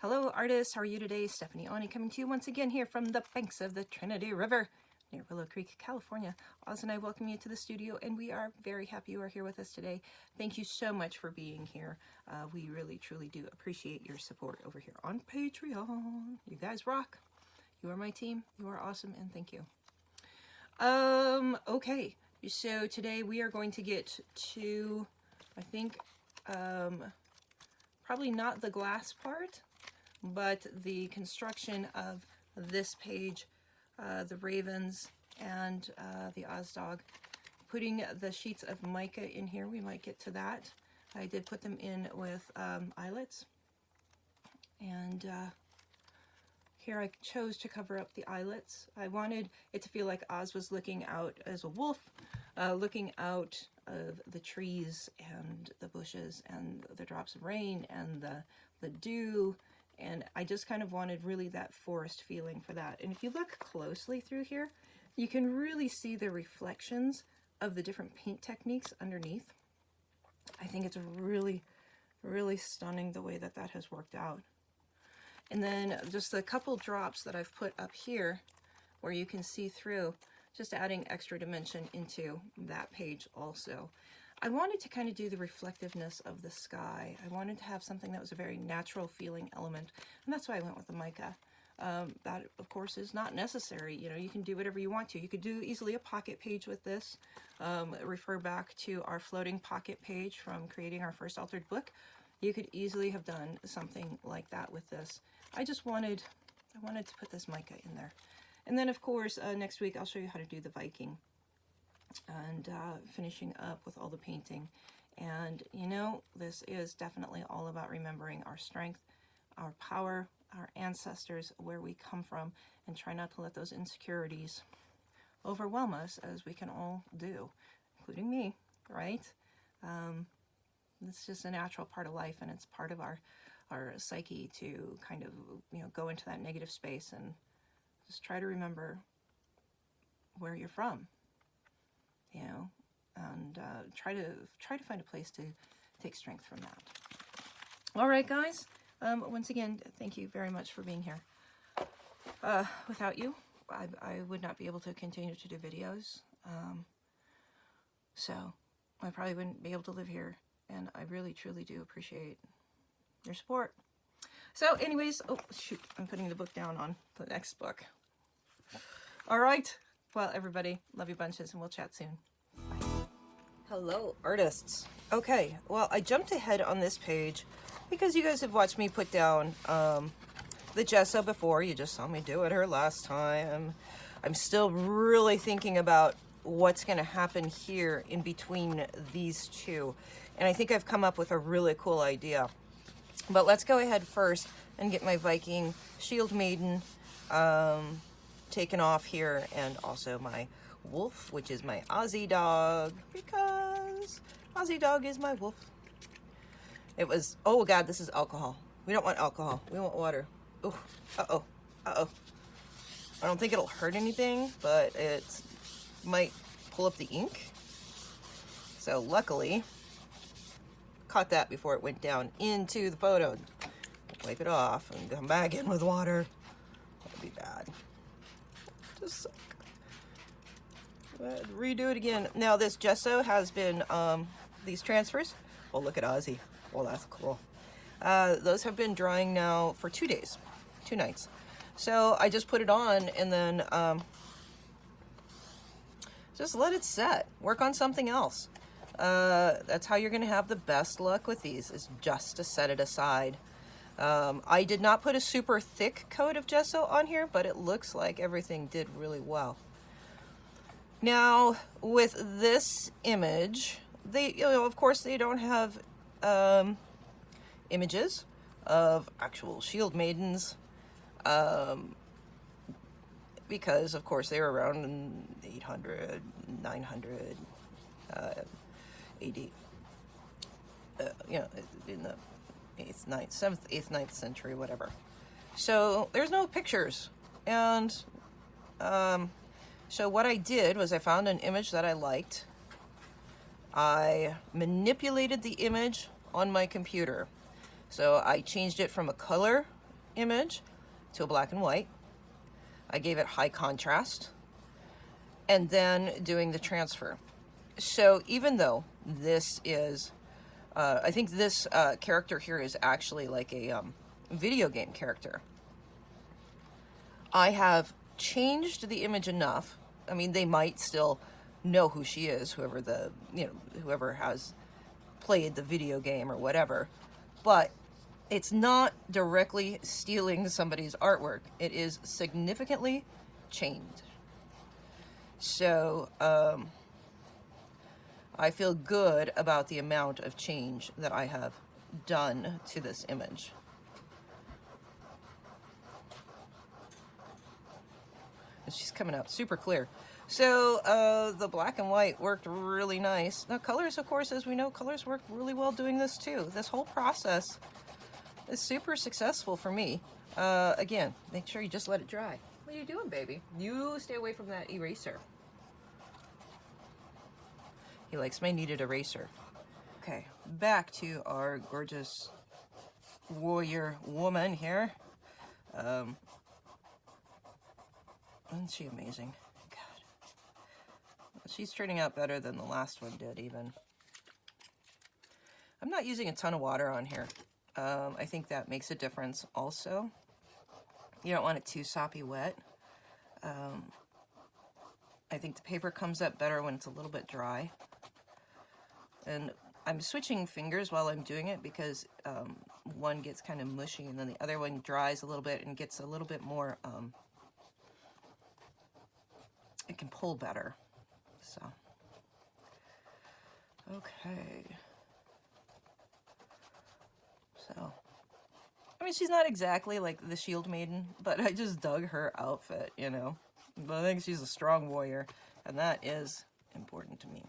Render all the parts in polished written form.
Hello artists, how are you today? Stephanie Aune coming to you once again here from the banks of the Trinity River near Willow Creek, California. Oz and I welcome you to the studio and we are very happy you are here with us today. Thank you so much for being here. We really truly do appreciate your support over here on Patreon. You guys rock. You are my team. You are awesome and thank you. Okay, so today we are going to get to, I think, probably not the glass part, but the construction of this page, the ravens and the Oz dog. Putting the sheets of mica in here, we might get to that. I did put them in with eyelets, and here I chose to cover up the eyelets. I wanted it to feel like Oz was looking out as a wolf, looking out of the trees and the bushes and the drops of rain and the dew. And I just kind of wanted really that forest feeling for that. And if you look closely through here, you can really see the reflections of the different paint techniques underneath. I think it's really, really stunning the way that that has worked out. And then just a couple drops that I've put up here where you can see through, just adding extra dimension into that page also. I wanted to kind of do the reflectiveness of the sky. I wanted to have something that was a very natural feeling element, and that's why I went with the mica. That, of course, is not necessary. You know, you can do whatever you want to. You could do easily a pocket page with this. Refer back to our floating pocket page from creating our first altered book. You could easily have done something like that with this. I wanted to put this mica in there. And then, of course, next week I'll show you how to do the Viking and finishing up with all the painting. And you know, this is definitely all about remembering our strength, our power, our ancestors, where we come from, and try not to let those insecurities overwhelm us, as we can all do, including me, right? It's just a natural part of life, and it's part of our psyche to kind of, you know, go into that negative space and just try to remember where you're from, you know, and try to find a place to take strength from that. All right, guys. Once again, thank you very much for being here. Without you, I would not be able to continue to do videos. So I probably wouldn't be able to live here, and I really, truly do appreciate your support. So anyways, oh shoot, I'm putting the book down on the next book. All right. Well, everybody, love you bunches, and we'll chat soon. Bye. Hello, artists. Okay, well, I jumped ahead on this page because you guys have watched me put down the gesso before. You just saw me do it her last time. I'm still really thinking about what's going to happen here in between these two. And I think I've come up with a really cool idea. But let's go ahead first and get my Viking Shield Maiden taken off here, and also my wolf, which is my Ozzy dog, because Ozzy dog is my wolf. It was, oh God, this is alcohol. We don't want alcohol. We want water. Ooh, uh-oh, uh-oh. I don't think it'll hurt anything, but it might pull up the ink. So luckily, caught that before it went down into the photo. Wipe it off and come back in with water. That'd be bad. Just suck. Redo it again. Now this gesso has been, these transfers. Oh, look at Ozzy. Well, that's cool. Those have been drying now for 2 days, 2 nights. So I just put it on and then just let it set. Work on something else. That's how you're going to have the best luck with these, is just to set it aside. I did not put a super thick coat of gesso on here, but it looks like everything did really well. Now, with this image, they, you know, of course, they don't have images of actual shield maidens, because, of course, they were around in 800, 900 AD, you know, in the 7th, 8th, 9th century, whatever. So there's no pictures. And so what I did was I found an image that I liked. I manipulated the image on my computer. So I changed it from a color image to a black and white. I gave it high contrast, and then doing the transfer. So even though this is, I think this character here is actually like a video game character, I have changed the image enough. I mean, they might still know who she is, whoever the, whoever has played the video game or whatever, but it's not directly stealing somebody's artwork. It is significantly changed. So, I feel good about the amount of change that I have done to this image. And she's coming out super clear. So the black and white worked really nice. Now colors, of course, as we know, colors work really well doing this too. This whole process is super successful for me. Again, make sure you just let it dry. What are you doing, baby? You stay away from that eraser. He likes my kneaded eraser. Okay, back to our gorgeous warrior woman here. Isn't she amazing? God. She's turning out better than the last one did, even. I'm not using a ton of water on here. I think that makes a difference also. You don't want it too soppy wet. I think the paper comes up better when it's a little bit dry. And I'm switching fingers while I'm doing it because one gets kind of mushy and then the other one dries a little bit and gets a little bit more, it can pull better. So, okay. So, I mean, she's not exactly like the Shield Maiden, but I just dug her outfit, you know. But I think she's a strong warrior, and that is important to me.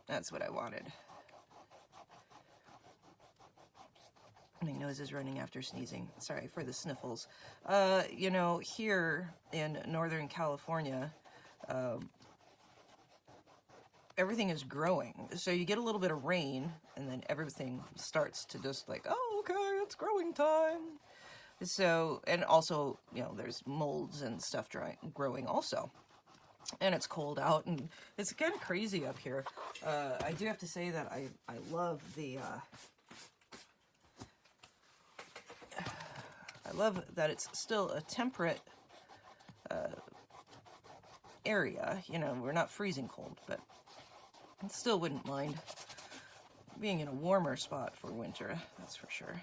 That's what I wanted. My nose is running after sneezing. Sorry for the sniffles. You know, here in Northern California, everything is growing. So you get a little bit of rain, and then everything starts to just like, oh, okay, it's growing time. So, and also, you know, there's molds and stuff growing also. And it's cold out, and it's kind of crazy up here. I do have to say that I love the, I love that it's still a temperate area. You know, we're not freezing cold, but I still wouldn't mind being in a warmer spot for winter, that's for sure.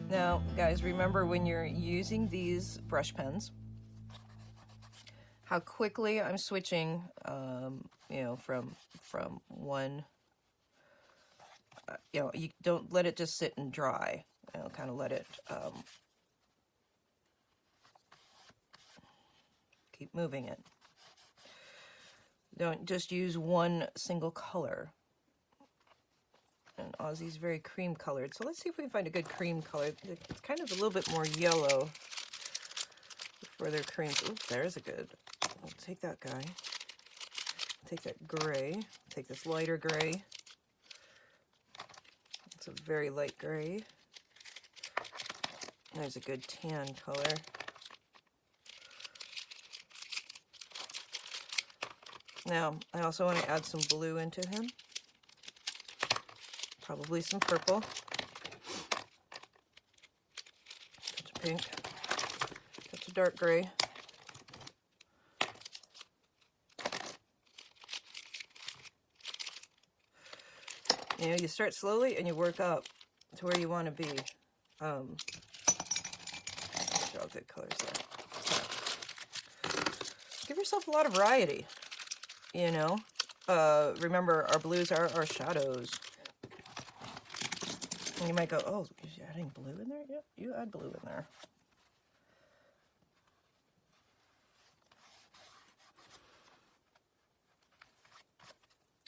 Now, guys, remember when you're using these brush pens, how quickly I'm switching, you know, from one, you know, you don't let it just sit and dry, you know, kind of let it, keep moving it. Don't just use one single color. And Ozzy's very cream colored. So let's see if we can find a good cream color. It's kind of a little bit more yellow for their creams. Ooh, there's a good. I'll take that guy. Take that gray. Take this lighter gray. It's a very light gray. There's a good tan color. Now, I also want to add some blue into him. Probably some purple. Touch of pink. Touch of dark gray. You know, you start slowly and you work up to where you want to be. Draw good colors there. Give yourself a lot of variety, you know. Remember, our blues are our shadows. And you might go, oh, is you adding blue in there? Yep, you add blue in there.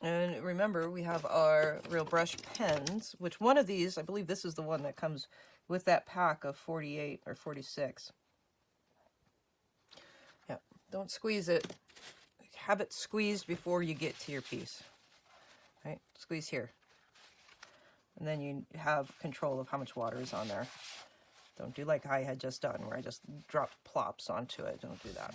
And remember, we have our Real Brush pens, which one of these, I believe this is the one that comes with that pack of 48 or 46. Yeah, don't squeeze it. Have it squeezed before you get to your piece. Right? Squeeze here. And then you have control of how much water is on there. Don't do like I had just done, where I just dropped plops onto it. Don't do that.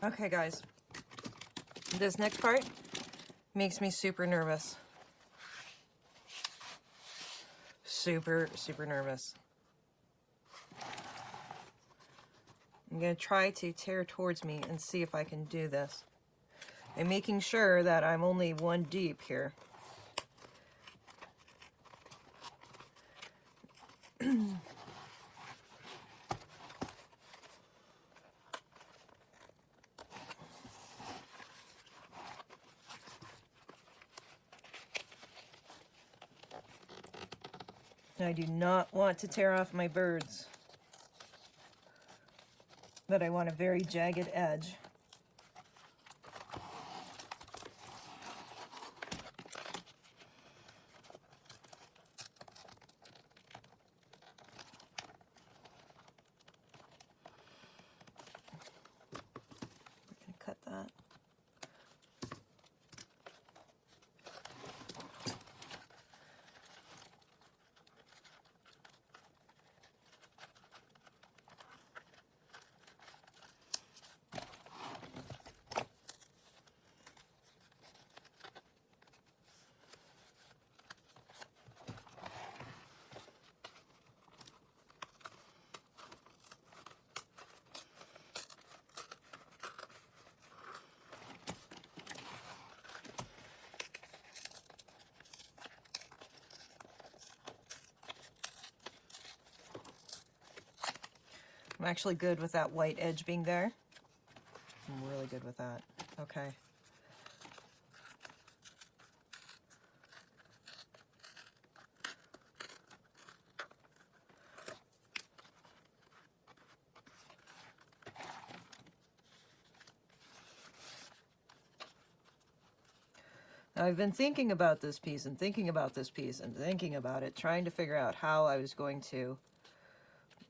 Okay, guys, this next part makes me super nervous. Super, super nervous. I'm going to try to tear towards me and see if I can do this. I'm making sure that I'm only one deep here. I do not want to tear off my birds, but I want a very jagged edge. We're going to cut that. I'm actually good with that white edge being there. I'm really good with that. Okay. I've been thinking about this piece and thinking about this piece and thinking about it, trying to figure out how I was going to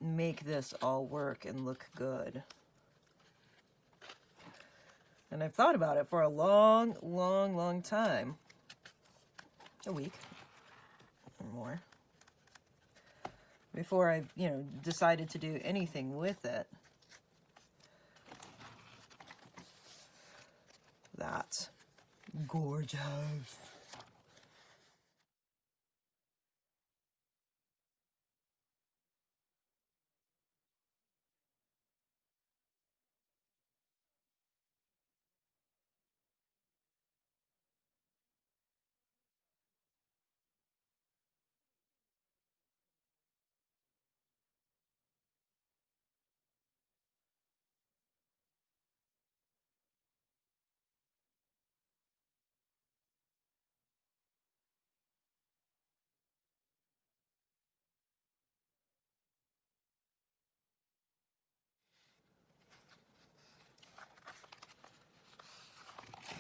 make this all work and look good. And I've thought about it for a long, long, long time. A week or more. Before I, decided to do anything with it. That's gorgeous.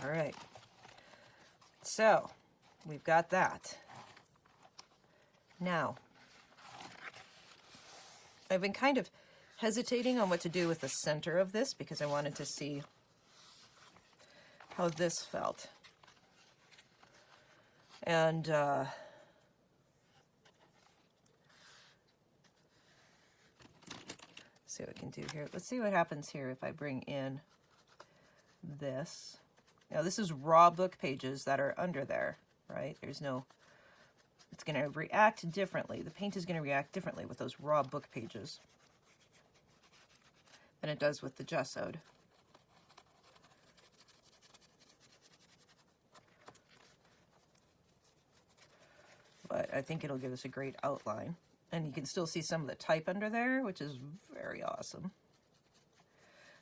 All right. So, we've got that. Now, I've been kind of hesitating on what to do with the center of this because I wanted to see how this felt. And see what we can do here. Let's see what happens here if I bring in this. Now this is raw book pages that are under there, right? There's no, it's going to react differently. The paint is going to react differently with those raw book pages than it does with the gessoed. But I think it'll give us a great outline. And you can still see some of the type under there, which is very awesome.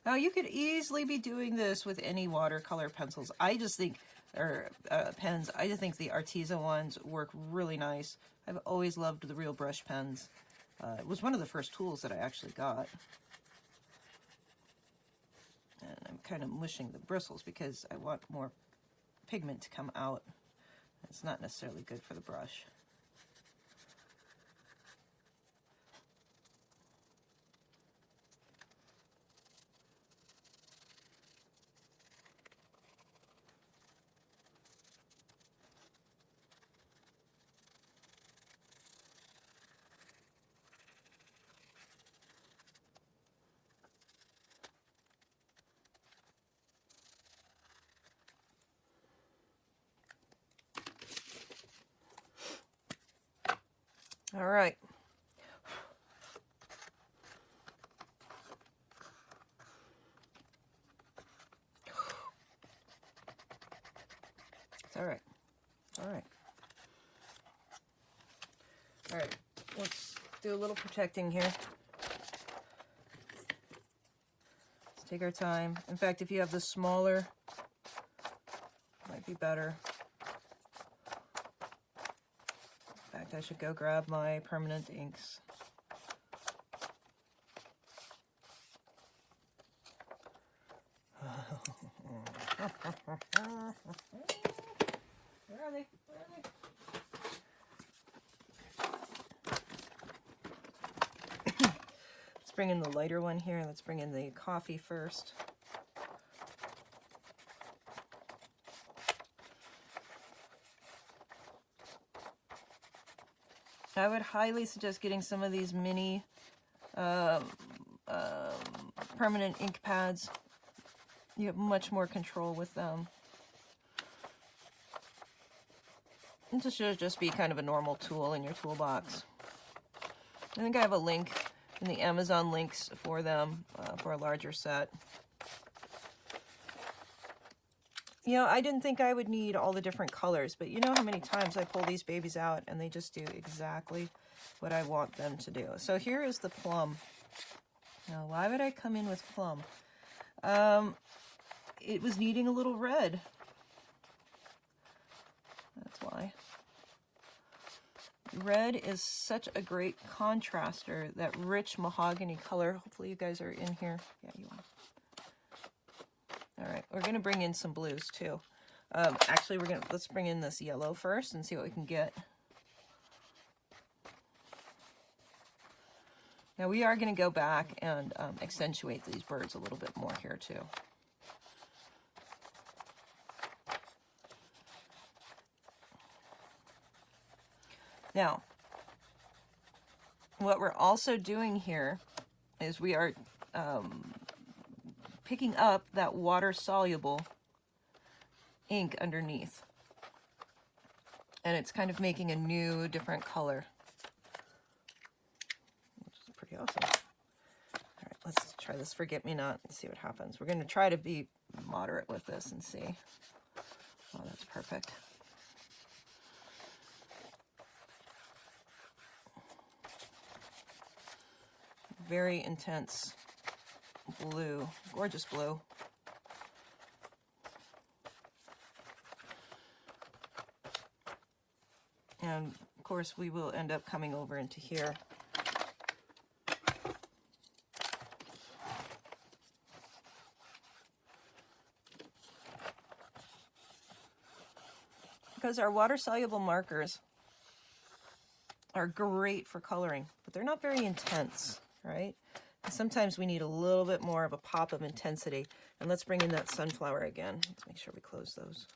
Now you could easily be doing this with any watercolor pencils. I just think, or pens, I just think the Arteza ones work really nice. I've always loved the Real Brush pens. It was one of the first tools that I actually got. And I'm kind of mushing the bristles because I want more pigment to come out. It's not necessarily good for the brush. all right. All right. All right, let's do a little protecting here. Let's take our time. In fact, if you have the smaller, might be better. In fact, I should go grab my permanent inks. Where are they? Where are they? Let's bring in the lighter one here. Let's bring in the coffee first. I would highly suggest getting some of these mini permanent ink pads. You have much more control with them. And this should just be kind of a normal tool in your toolbox. I think I have a link in the Amazon links for them for a larger set. You know, I didn't think I would need all the different colors, but you know how many times I pull these babies out and they just do exactly what I want them to do. So here is the plum. Now, why would I come in with plum? It was needing a little red. That's why. Red is such a great contraster, that rich mahogany color. Hopefully you guys are in here. Yeah, you are. All right, we're gonna bring in some blues too. Actually, let's bring in this yellow first and see what we can get. Now we are gonna go back and accentuate these birds a little bit more here too. Now, what we're also doing here is we are picking up that water-soluble ink underneath. And it's kind of making a new, different color, which is pretty awesome. All right, let's try this forget-me-not and see what happens. We're going to try to be moderate with this and see. Oh, that's perfect. Very intense blue, gorgeous blue. And of course we will end up coming over into here. Because our water-soluble markers are great for coloring, but they're not very intense, right? Sometimes we need a little bit more of a pop of intensity. And let's bring in that sunflower again. Let's make sure we close those.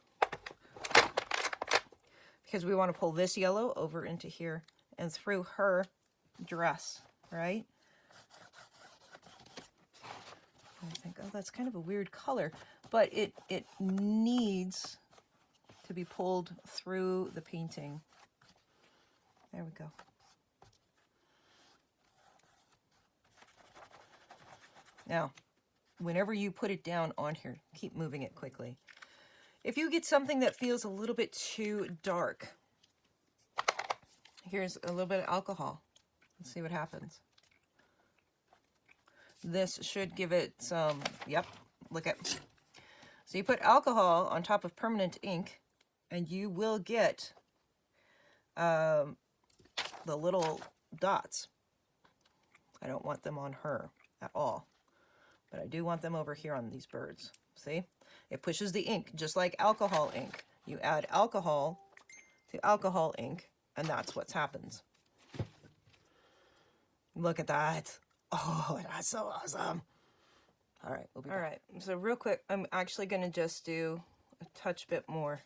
Because we want to pull this yellow over into here and through her dress, right? And I think, oh, that's kind of a weird color, but it needs to be pulled through the painting. There we go. Now, whenever you put it down on here, keep moving it quickly. If you get something that feels a little bit too dark, here's a little bit of alcohol. Let's see what happens. This should give it some, yep, look at. So you put alcohol on top of permanent ink, and you will get the little dots. I don't want them on her at all, but I do want them over here on these birds. See? It pushes the ink, just like alcohol ink. You add alcohol to alcohol ink, and that's what happens. Look at that. Oh, that's so awesome. All right, we'll be back. All right, so real quick, I'm actually going to just do a touch bit more.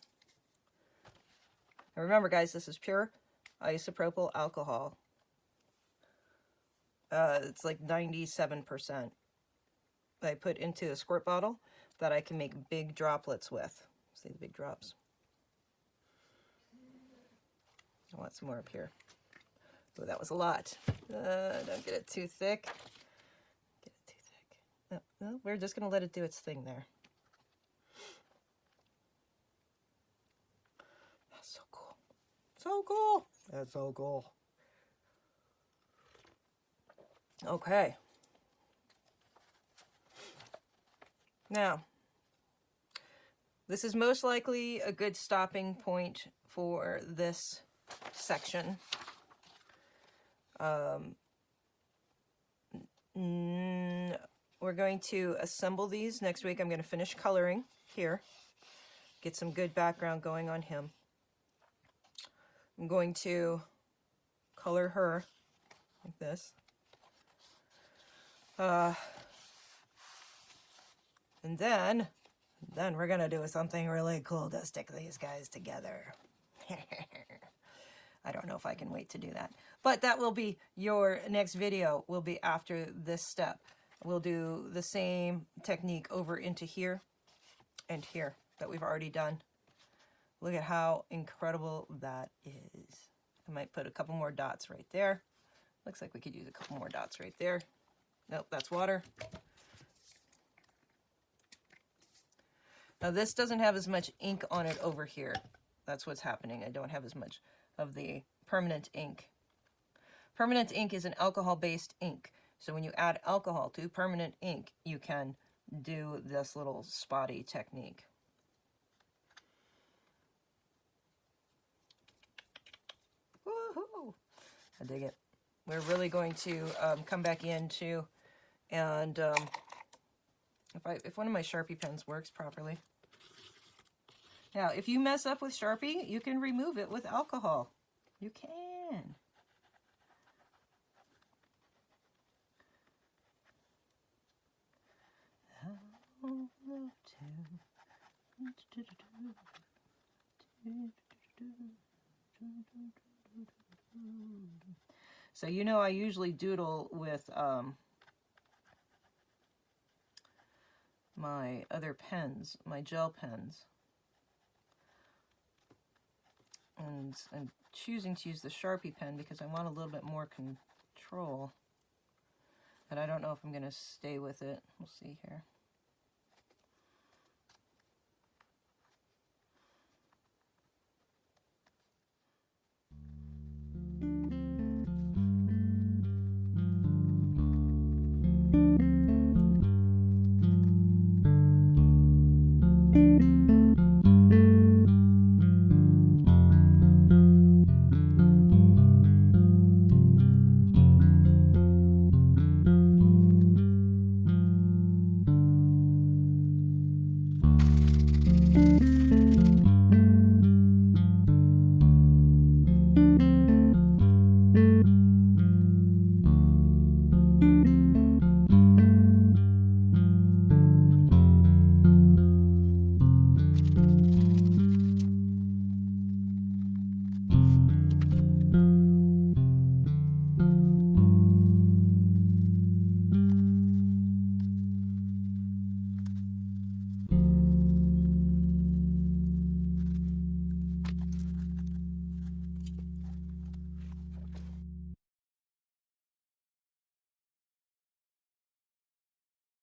And remember, guys, this is pure isopropyl alcohol. It's like 97%. I put into a squirt bottle that I can make big droplets with. See the big drops? I want some more up here. Oh, that was a lot. Don't get it too thick. Get it too thick. No, we're just going to let it do its thing there. So cool. That's so cool. Okay. Now, this is most likely a good stopping point for this section. We're going to assemble these. Next week I'm going to finish coloring here. Get some good background going on him. I'm going to color her like this. And then we're going to do something really cool to stick these guys together. I don't know if I can wait to do that. But that will be your next video, will be after this step. We'll do the same technique over into here and here that we've already done. Look at how incredible that is. I might put a couple more dots right there. Looks like we could use a couple more dots right there. Nope, that's water. Now this doesn't have as much ink on it over here. That's what's happening. I don't have as much of the permanent ink. Permanent ink is an alcohol-based ink. So when you add alcohol to permanent ink, you can do this little spotty technique. Woohoo! I dig it. We're really going to come back into, and if one of my Sharpie pens works properly. Now, if you mess up with Sharpie, you can remove it with alcohol. You can. So you know I usually doodle with my other pens, my gel pens. And I'm choosing to use the Sharpie pen because I want a little bit more control. But I don't know if I'm going to stay with it. We'll see here.